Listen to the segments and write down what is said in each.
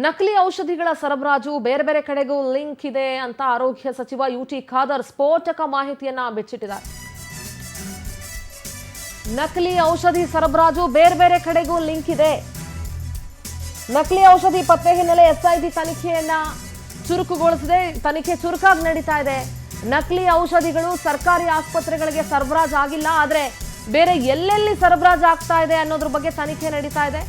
ನಕಲಿ ಔಷಧಿಗಳ ಸರಬರಾಜು ಬೇರೆ ಬೇರೆ ಕಡೆಗೂ ಲಿಂಕ್ ಇದೆ ಅಂತ ಆರೋಗ್ಯ ಸಚಿವ ಯುಟಿ ಖಾದರ್ ಸ್ಫೋಟಕ ಮಾಹಿತಿಯನ್ನ ಬಿಚ್ಚಿಟ್ಟಿದ್ದಾರೆ. ನಕಲಿ ಔಷಧಿ ಸರಬರಾಜು ಬೇರೆ ಬೇರೆ ಕಡೆಗೂ ಲಿಂಕ್ ಇದೆ. ನಕಲಿ ಔಷಧಿ ಪತ್ತೆ ಹಿನ್ನೆಲೆ ಎಸ್ಐಟಿ ತನಿಖೆಯನ್ನ ಚುರುಕುಗೊಳಿಸಿದೆ. ತನಿಖೆ ಚುರುಕಾಗಿ ನಡೀತಾ ಇದೆ. ನಕಲಿ ಔಷಧಿಗಳು ಸರ್ಕಾರಿ ಆಸ್ಪತ್ರೆಗಳಿಗೆ ಸರಬರಾಜು ಆಗಿಲ್ಲ, ಆದ್ರೆ ಬೇರೆ ಎಲ್ಲೆಲ್ಲಿ ಸರಬರಾಜು ಆಗ್ತಾ ಇದೆ ಅನ್ನೋದ್ರ ಬಗ್ಗೆ ತನಿಖೆ ನಡೀತಾ ಇದೆ.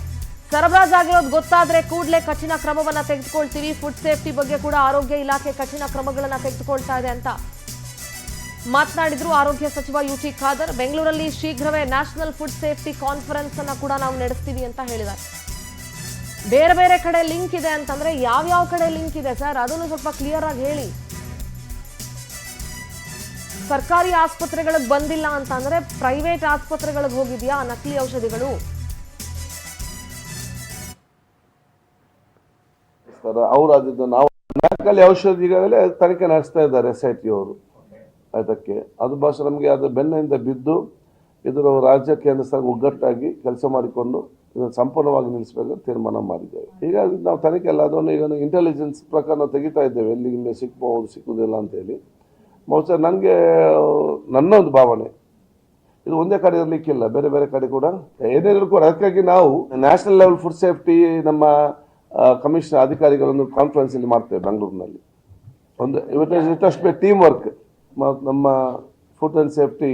ಸರಬರಾಜು ಆಗಿರೋದು ಗೊತ್ತಾದ್ರೆ ಕೂಡಲೇ ಕಠಿಣ ಕ್ರಮವನ್ನ ತೆಗೆದುಕೊಳ್ತೀವಿ. ಫುಡ್ ಸೇಫ್ಟಿ ಬಗ್ಗೆ ಕೂಡ ಆರೋಗ್ಯ ಇಲಾಖೆ ಕಠಿಣ ಕ್ರಮಗಳನ್ನ ತೆಗೆದುಕೊಳ್ತಾ ಇದೆ ಅಂತ ಮಾತನಾಡಿದ್ರು ಆರೋಗ್ಯ ಸಚಿವ ಯುಟಿ ಖಾದರ್. ಬೆಂಗಳೂರಲ್ಲಿ ಶೀಘ್ರವೇ ನ್ಯಾಷನಲ್ ಫುಡ್ ಸೇಫ್ಟಿ ಕಾನ್ಫರೆನ್ಸ್ ಅನ್ನ ಕೂಡ ನಾವು ನಡೆಸ್ತೀವಿ ಅಂತ ಹೇಳಿದ್ದಾರೆ. ಬೇರೆ ಬೇರೆ ಕಡೆ ಲಿಂಕ್ ಇದೆ ಅಂತಂದ್ರೆ ಯಾವ ಕಡೆ ಲಿಂಕ್ ಇದೆ ಸರ್, ಅದನ್ನು ಸ್ವಲ್ಪ ಕ್ಲಿಯರ್ ಆಗಿ ಹೇಳಿ. ಸರ್ಕಾರಿ ಆಸ್ಪತ್ರೆಗಳಿಗೆ ಬಂದಿಲ್ಲ ಅಂತಂದ್ರೆ ಪ್ರೈವೇಟ್ ಆಸ್ಪತ್ರೆಗಳಿಗೆ ಹೋಗಿದ್ಯಾ ನಕಲಿ ಔಷಧಿಗಳು? ಅವ್ರು ಅದನ್ನು ನಾವು ನಕಲಿ ಔಷಧಿಗಳೇ ತನಿಖೆ ನಡೆಸ್ತಾ ಇದ್ದಾರೆ ಎಸ್ಐಟಿ ಅವರು. ಅದಕ್ಕೆ ಅದು ಭಾಷೆ ನಮಗೆ ಅದು ಬೆನ್ನಿಂದ ಬಿದ್ದು ಇದರ ರಾಜ್ಯ ಕೇಂದ್ರ ಸರ್ಕಾರ ಒಗ್ಗಟ್ಟಾಗಿ ಕೆಲಸ ಮಾಡಿಕೊಂಡು ಇದನ್ನು ಸಂಪೂರ್ಣವಾಗಿ ನಿಲ್ಲಿಸಬೇಕು ತೀರ್ಮಾನ ಮಾಡಿದ್ದೇವೆ. ಹೀಗಾಗಿ ನಾವು ತನಿಖೆ ಅಲ್ಲ, ಅದನ್ನು ಈಗ ಇಂಟೆಲಿಜೆನ್ಸ್ ಪ್ರಕಾರ ನಾವು ತೆಗಿತಾ ಇದ್ದೇವೆ, ಎಲ್ಲಿ ಇಲ್ಲಿ ಸಿಕ್ಬಹುದು ಸಿಕ್ಕುವುದಿಲ್ಲ ಅಂತೇಳಿ. ಬಹುಶಃ ನನಗೆ ನನ್ನ ಒಂದು ಭಾವನೆ ಇದು ಒಂದೇ ಕಡೆ ಇರಲಿಕ್ಕಿಲ್ಲ, ಬೇರೆ ಬೇರೆ ಕಡೆ ಕೂಡ ಏನೇನು ಕೂಡ. ಅದಕ್ಕಾಗಿ ನಾವು ನ್ಯಾಷನಲ್ ಲೆವೆಲ್ ಫುಡ್ ಸೇಫ್ಟಿ ನಮ್ಮ ಕಮಿಷನರ್ ಅಧಿಕಾರಿಗಳನ್ನು ಕಾನ್ಫರೆನ್ಸ್ ಇಲ್ಲಿ ಮಾಡ್ತೇವೆ ಬೆಂಗಳೂರಿನಲ್ಲಿ. ಒಂದು ಇವತ್ತು ಟೀಮ್ ವರ್ಕ್ ನಮ್ಮ ಫುಡ್ ಆ್ಯಂಡ್ ಸೇಫ್ಟಿ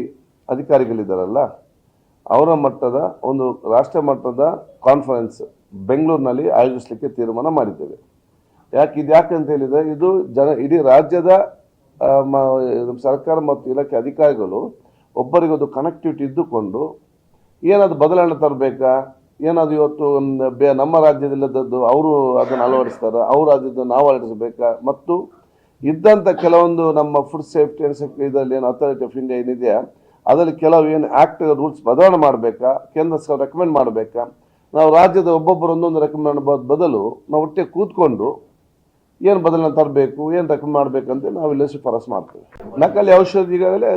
ಅಧಿಕಾರಿಗಳಿದ್ದಾರಲ್ಲ ಅವರ ಮಟ್ಟದ ಒಂದು ರಾಷ್ಟ್ರ ಮಟ್ಟದ ಕಾನ್ಫರೆನ್ಸ್ ಬೆಂಗಳೂರಿನಲ್ಲಿ ಆಯೋಜಿಸಲಿಕ್ಕೆ ತೀರ್ಮಾನ ಮಾಡಿದ್ದೇವೆ. ಯಾಕಂತ ಹೇಳಿದರೆ ಇದು ಇಡೀ ರಾಜ್ಯದ ಸರ್ಕಾರ ಮತ್ತು ಇಲಾಖೆ ಅಧಿಕಾರಿಗಳು ಒಬ್ಬರಿಗೊಂದು ಕನೆಕ್ಟಿವಿಟಿ ಇದ್ದುಕೊಂಡು ಏನಾದರೂ ಬದಲಾವಣೆ ತರಬೇಕಾ, ಏನಾದರೂ ಇವತ್ತು ನಮ್ಮ ರಾಜ್ಯದಲ್ಲದದ್ದು ಅವರು ಅದನ್ನು ಅಳವಡಿಸ್ತಾರೆ, ಅವ್ರು ಅದನ್ನು ನಾವು ಅಳವಡಿಸಬೇಕಾ, ಮತ್ತು ಇದ್ದಂಥ ಕೆಲವೊಂದು ನಮ್ಮ ಫುಡ್ ಸೇಫ್ಟಿ ಇದರಲ್ಲಿ ಏನು ಅಥಾರಿಟಿ ಆಫ್ ಇಂಡಿಯಾ ಏನಿದೆಯಾ ಅದರಲ್ಲಿ ಕೆಲವು ಏನು ಆ್ಯಕ್ಟ್ ರೂಲ್ಸ್ ಬದಲಾವಣೆ ಮಾಡಬೇಕಾ, ಕೇಂದ್ರ ಸರ್ಕಾರ ರೆಕಮೆಂಡ್ ಮಾಡಬೇಕಾ, ನಾವು ರಾಜ್ಯದ ಒಬ್ಬೊಬ್ಬರು ಒಂದೊಂದು ರೆಕಮೆಂಡ್ ಬದಲು ನಾವು ಒಟ್ಟಿಗೆ ಕೂತ್ಕೊಂಡು ಏನು ಬದಲಾವಣೆ ತರಬೇಕು, ಏನು ರೆಕಮೆಂಡ್ ಮಾಡಬೇಕಂತ ನಾವಿಲ್ಲಿ ಶಿಫಾರಸು ಮಾಡ್ತೇವೆ. ನಕಲಿ ಔಷಧಿಗಳೇ